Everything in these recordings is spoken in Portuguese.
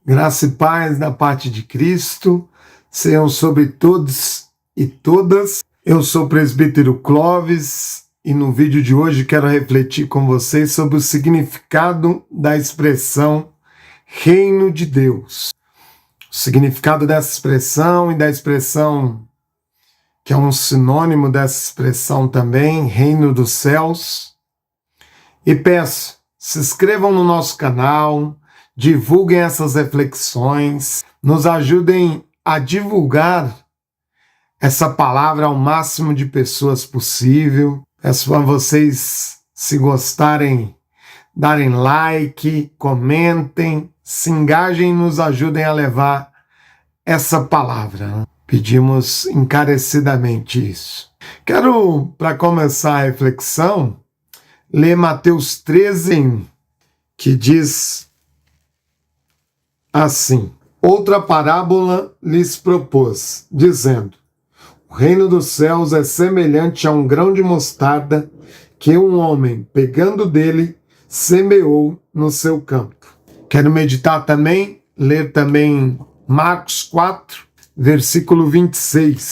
Graça e paz da parte de Cristo sejam sobre todos e todas. Eu sou o presbítero Clóvis e no vídeo de hoje quero refletir com vocês sobre o significado da expressão Reino de Deus. O significado dessa expressão e da expressão que é um sinônimo dessa expressão também, Reino dos Céus. E peço, se inscrevam no nosso canal, divulguem essas reflexões, nos ajudem a divulgar essa palavra ao máximo de pessoas possível. Peço para vocês, se gostarem, darem like, comentem, se engajem e nos ajudem a levar essa palavra. Pedimos encarecidamente isso. Quero, para começar a reflexão, ler Mateus 13, que diz assim: outra parábola lhes propôs, dizendo: o reino dos céus é semelhante a um grão de mostarda que um homem, pegando dele, semeou no seu campo. Quero meditar também, ler também Marcos 4, versículo 26,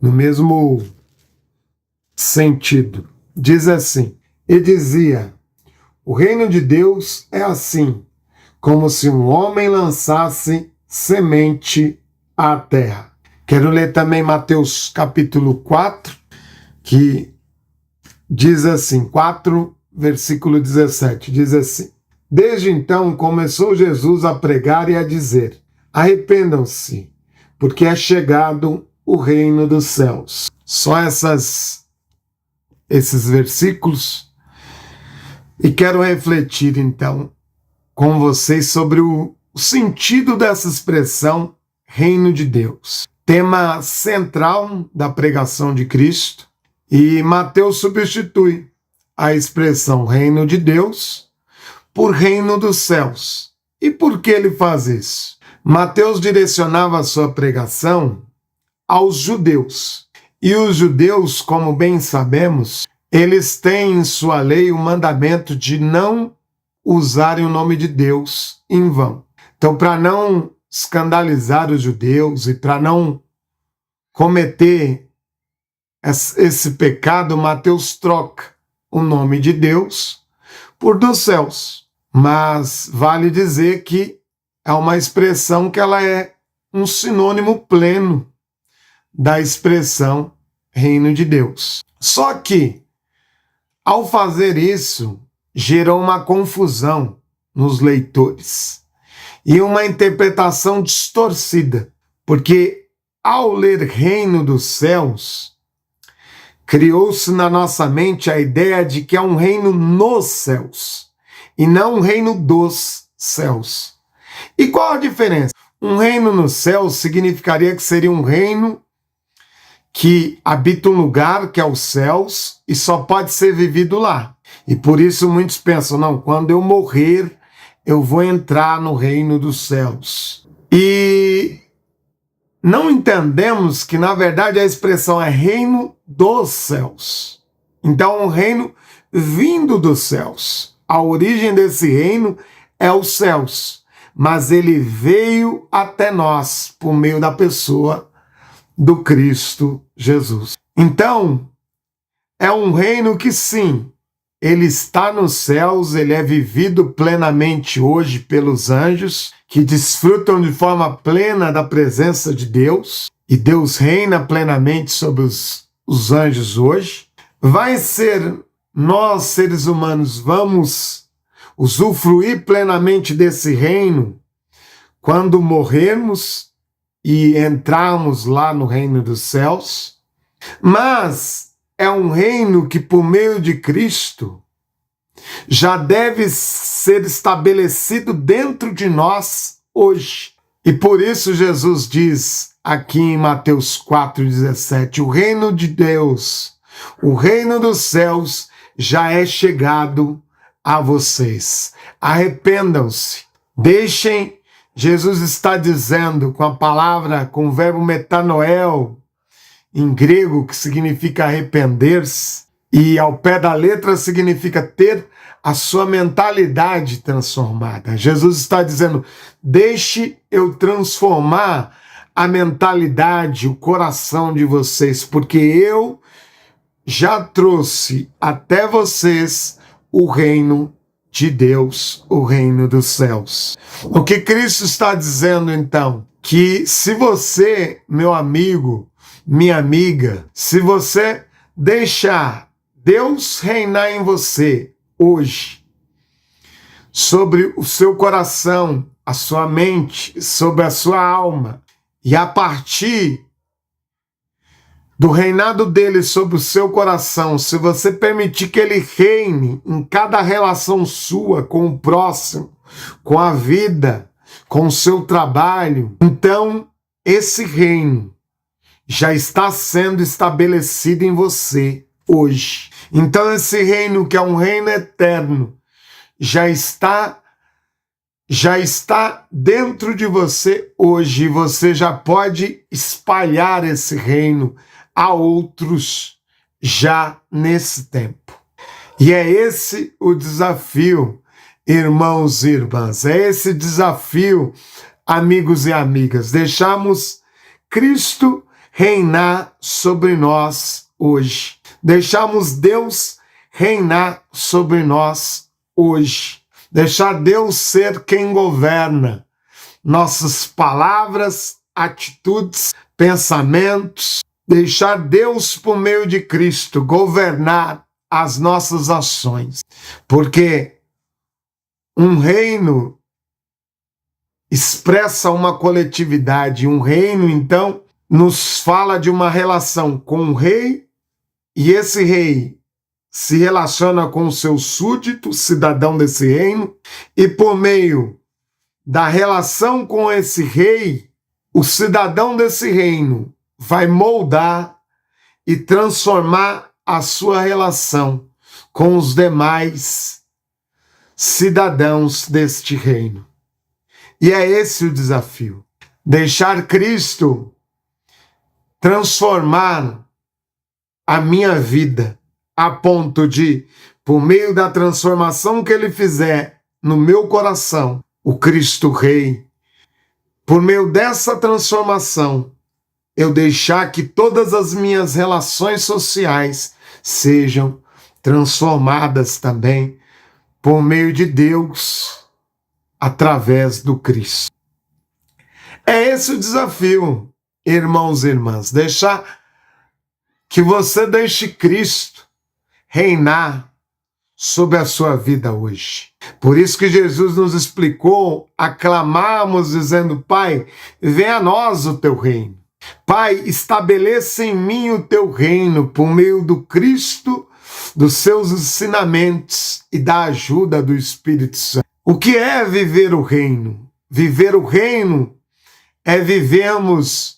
no mesmo sentido. Diz assim: e dizia, o reino de Deus é assim, como se um homem lançasse semente à terra. Quero ler também Mateus capítulo 4, que diz assim, 4, versículo 17, diz assim: desde então começou Jesus a pregar e a dizer, arrependam-se, porque é chegado o reino dos céus. Só esses versículos, e quero refletir então com vocês sobre o sentido dessa expressão Reino de Deus. Tema central da pregação de Cristo, e Mateus substitui a expressão Reino de Deus por Reino dos Céus. E por que ele faz isso? Mateus direcionava a sua pregação aos judeus. E os judeus, como bem sabemos, eles têm em sua lei o mandamento de não usarem o nome de Deus em vão. Então, para não escandalizar os judeus e para não cometer esse pecado, Mateus troca o nome de Deus por dos céus. Mas vale dizer que é uma expressão que ela é um sinônimo pleno da expressão Reino de Deus. Só que, ao fazer isso, gerou uma confusão nos leitores e uma interpretação distorcida, porque ao ler Reino dos Céus, criou-se na nossa mente a ideia de que é um reino nos céus e não um reino dos céus. E qual a diferença? Um reino nos céus significaria que seria um reino que habita um lugar que é os céus e só pode ser vivido lá. E por isso muitos pensam, não, quando eu morrer, eu vou entrar no reino dos céus. E não entendemos que, na verdade, a expressão é reino dos céus. Então, um reino vindo dos céus. A origem desse reino é os céus, mas ele veio até nós por meio da pessoa do Cristo Jesus. Então, é um reino que sim, ele está nos céus, ele é vivido plenamente hoje pelos anjos, que desfrutam de forma plena da presença de Deus, e Deus reina plenamente sobre os anjos hoje. Vai ser, nós seres humanos, vamos usufruir plenamente desse reino quando morrermos e entrarmos lá no reino dos céus, mas é um reino que, por meio de Cristo, já deve ser estabelecido dentro de nós hoje. E por isso Jesus diz aqui em Mateus 4,17, o reino de Deus, o reino dos céus já é chegado a vocês. Arrependam-se, deixem. Jesus está dizendo com a palavra, com o verbo metanoel, em grego, que significa arrepender-se, E ao pé da letra significa ter a sua mentalidade transformada. Jesus está dizendo: deixe eu transformar a mentalidade, o coração de vocês, porque eu já trouxe até vocês o reino de Deus, o reino dos céus. O que Cristo está dizendo então? Que se você, meu amigo, minha amiga, se você deixar Deus reinar em você hoje, sobre o seu coração, a sua mente, sobre a sua alma, e a partir do reinado dele sobre o seu coração, se você permitir que ele reine em cada relação sua com o próximo, com a vida, com o seu trabalho, então esse reino já está sendo estabelecido em você hoje. Então esse reino, que é um reino eterno, já está dentro de você hoje. Você já pode espalhar esse reino a outros já nesse tempo. E é esse o desafio, irmãos e irmãs. É esse desafio, amigos e amigas. Deixamos Cristo reinar sobre nós hoje. Deixamos Deus reinar sobre nós hoje. Deixar Deus ser quem governa nossas palavras, atitudes, pensamentos. Deixar Deus, por meio de Cristo, governar as nossas ações. Porque um reino expressa uma coletividade. Um reino, então, nos fala de uma relação com o rei, e esse rei se relaciona com o seu súdito, cidadão desse reino, e por meio da relação com esse rei, o cidadão desse reino vai moldar e transformar a sua relação com os demais cidadãos deste reino. E é esse o desafio. Deixar Cristo transformar a minha vida a ponto de, por meio da transformação que ele fizer no meu coração, o Cristo Rei, por meio dessa transformação, eu deixar que todas as minhas relações sociais sejam transformadas também por meio de Deus, através do Cristo. É esse o desafio, irmãos e irmãs. Que você deixe Cristo reinar sobre a sua vida hoje. Por isso que Jesus nos explicou a clamarmos dizendo: Pai, venha a nós o teu reino. Pai, estabeleça em mim o teu reino por meio do Cristo, dos seus ensinamentos e da ajuda do Espírito Santo. O que é viver o reino? Viver o reino é vivermos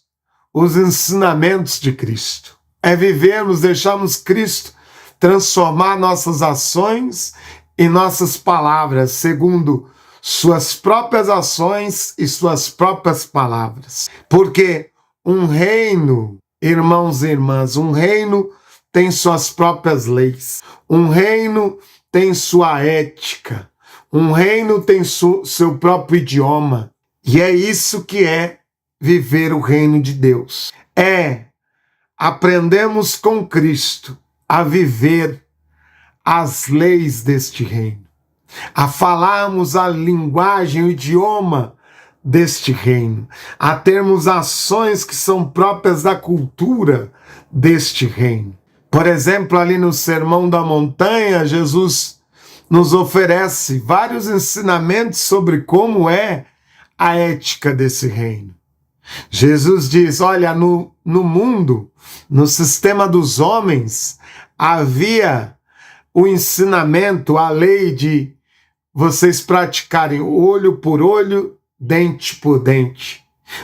os ensinamentos de Cristo. É vivermos, deixarmos Cristo transformar nossas ações e nossas palavras segundo suas próprias ações e suas próprias palavras. Porque um reino, irmãos e irmãs, um reino tem suas próprias leis. Um reino tem sua ética. Um reino tem seu próprio idioma. E é isso que é viver o reino de Deus. Aprendemos com Cristo a viver as leis deste reino, a falarmos a linguagem, o idioma deste reino, a termos ações que são próprias da cultura deste reino. Por exemplo, ali no Sermão da Montanha, Jesus nos oferece vários ensinamentos sobre como é a ética desse reino. Jesus diz: olha, no mundo, no sistema dos homens, havia o ensinamento, a lei de vocês praticarem olho por olho, dente por dente.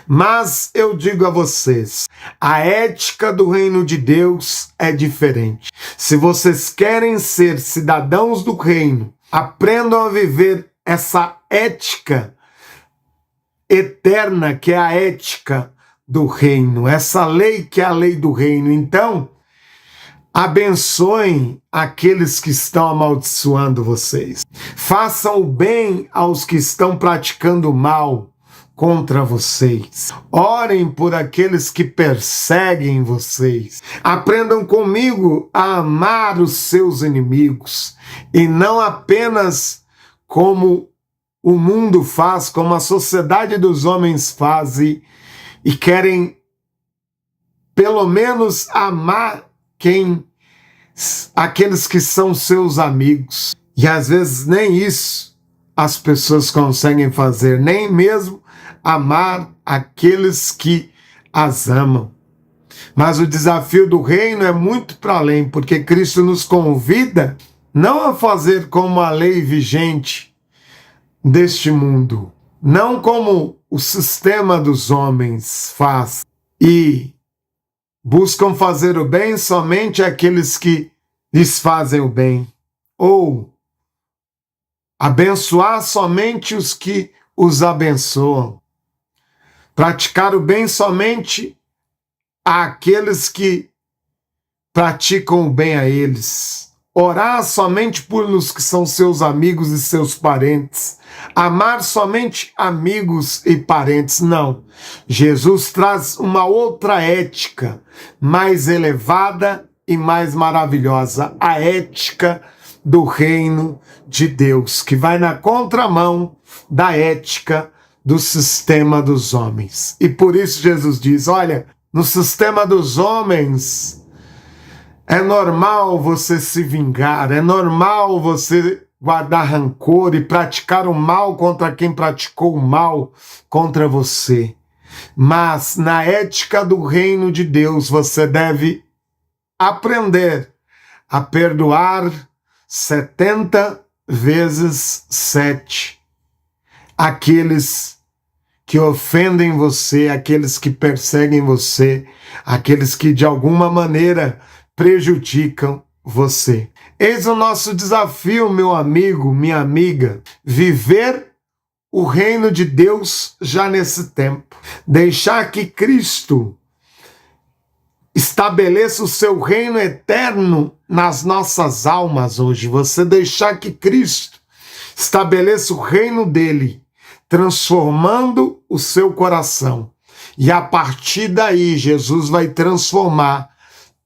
Mas eu digo a vocês, a ética do reino de Deus é diferente. Se vocês querem ser cidadãos do reino, aprendam a viver essa ética eterna, que é a ética do reino, essa lei que é a lei do reino. Então, Abençoem aqueles que estão amaldiçoando vocês. Façam o bem aos que estão praticando o mal contra vocês. Orem por aqueles que perseguem vocês. Aprendam comigo a amar os seus inimigos e não apenas como o mundo faz, como a sociedade dos homens faz e querem pelo menos amar aqueles que são seus amigos. E às vezes nem isso as pessoas conseguem fazer, nem mesmo amar aqueles que as amam. Mas o desafio do reino é muito para além, porque Cristo nos convida não a fazer como a lei vigente deste mundo, não como o sistema dos homens faz, e buscam fazer o bem somente àqueles que lhes fazem o bem, ou abençoar somente os que os abençoam, praticar o bem somente àqueles que praticam o bem a eles, orar somente por os que são seus amigos e seus parentes, amar somente amigos e parentes. Não. Jesus traz uma outra ética mais elevada e mais maravilhosa, a ética do reino de Deus, que vai na contramão da ética do sistema dos homens. E por isso Jesus diz, olha, no sistema dos homens é normal você se vingar, é normal você guardar rancor e praticar o mal contra quem praticou o mal contra você. Mas na ética do reino de Deus você deve aprender a perdoar 70 vezes 7 aqueles que ofendem você, aqueles que perseguem você, aqueles que de alguma maneira prejudicam você. Eis o nosso desafio, meu amigo, minha amiga, viver o reino de Deus já nesse tempo. Deixar que Cristo estabeleça o seu reino eterno nas nossas almas hoje. Você deixar que Cristo estabeleça o reino dele, transformando o seu coração. E a partir daí, Jesus vai transformar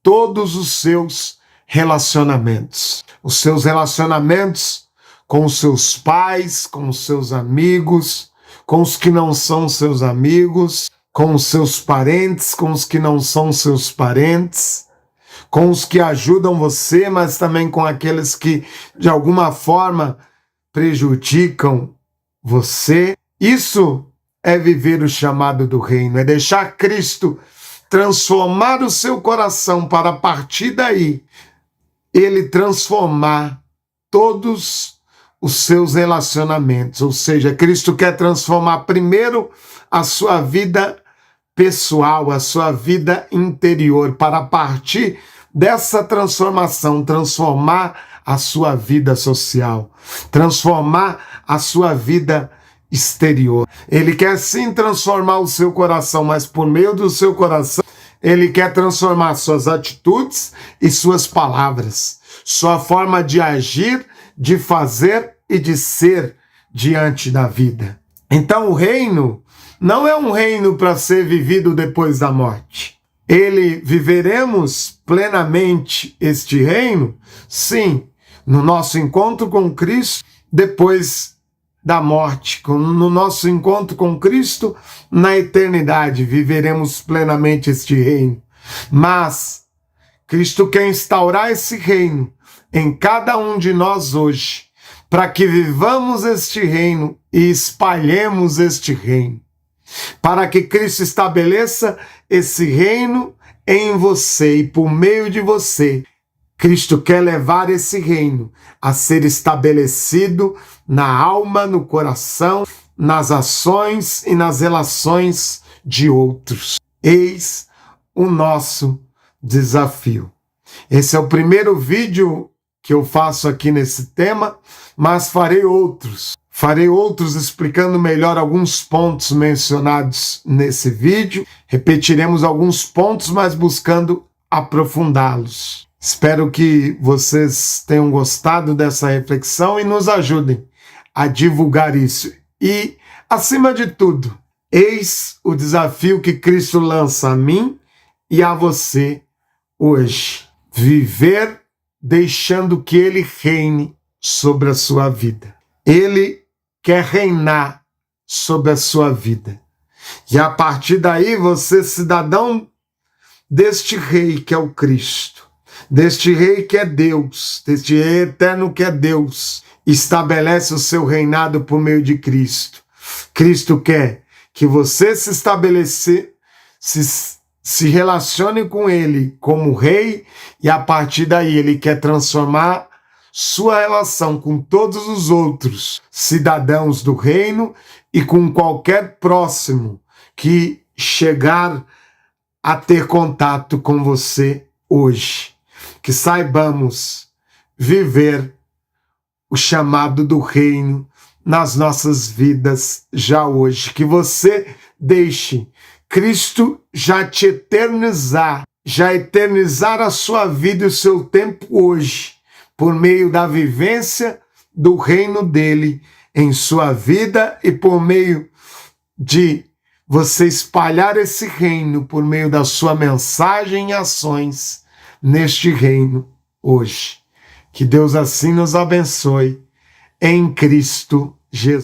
todos os seus relacionamentos. Os seus relacionamentos com os seus pais, com os seus amigos, com os que não são seus amigos, com os seus parentes, com os que não são seus parentes, com os que ajudam você, mas também com aqueles que de alguma forma prejudicam você. Isso é viver o chamado do reino, é deixar Cristo transformar o seu coração para a partir daí ele transformar todos os seus relacionamentos. Ou seja, Cristo quer transformar primeiro a sua vida pessoal, a sua vida interior, para a partir dessa transformação, transformar a sua vida social, transformar a sua vida exterior. Ele quer sim transformar o seu coração, mas por meio do seu coração, ele quer transformar suas atitudes e suas palavras, sua forma de agir, de fazer e de ser diante da vida. Então o reino não é um reino para ser vivido depois da morte. Viveremos plenamente este reino, sim, no nosso encontro com Cristo, depois da morte, no nosso encontro com Cristo, na eternidade, viveremos plenamente este reino. Mas Cristo quer instaurar esse reino em cada um de nós hoje, para que vivamos este reino e espalhemos este reino. Para que Cristo estabeleça esse reino em você e por meio de você, Cristo quer levar esse reino a ser estabelecido na alma, no coração, nas ações e nas relações de outros. Eis o nosso desafio. Esse é o primeiro vídeo que eu faço aqui nesse tema, mas farei outros. Farei outros explicando melhor alguns pontos mencionados nesse vídeo. Repetiremos alguns pontos, mas buscando aprofundá-los. Espero que vocês tenham gostado dessa reflexão e nos ajudem a divulgar isso. E, acima de tudo, eis o desafio que Cristo lança a mim e a você hoje. Viver deixando que Ele reine sobre a sua vida. Ele quer reinar sobre a sua vida. E a partir daí, você, cidadão deste rei que é o Cristo, deste rei que é Deus, deste rei eterno que é Deus, estabelece o seu reinado por meio de Cristo. Cristo quer que você se relacione com Ele como rei, e a partir daí Ele quer transformar sua relação com todos os outros cidadãos do reino e com qualquer próximo que chegar a ter contato com você hoje. Que saibamos viver o chamado do reino nas nossas vidas já hoje. Que você deixe Cristo já te eternizar, já eternizar a sua vida e o seu tempo hoje, por meio da vivência do reino dele em sua vida e por meio de você espalhar esse reino por meio da sua mensagem e ações neste reino hoje. Que Deus assim nos abençoe em Cristo Jesus.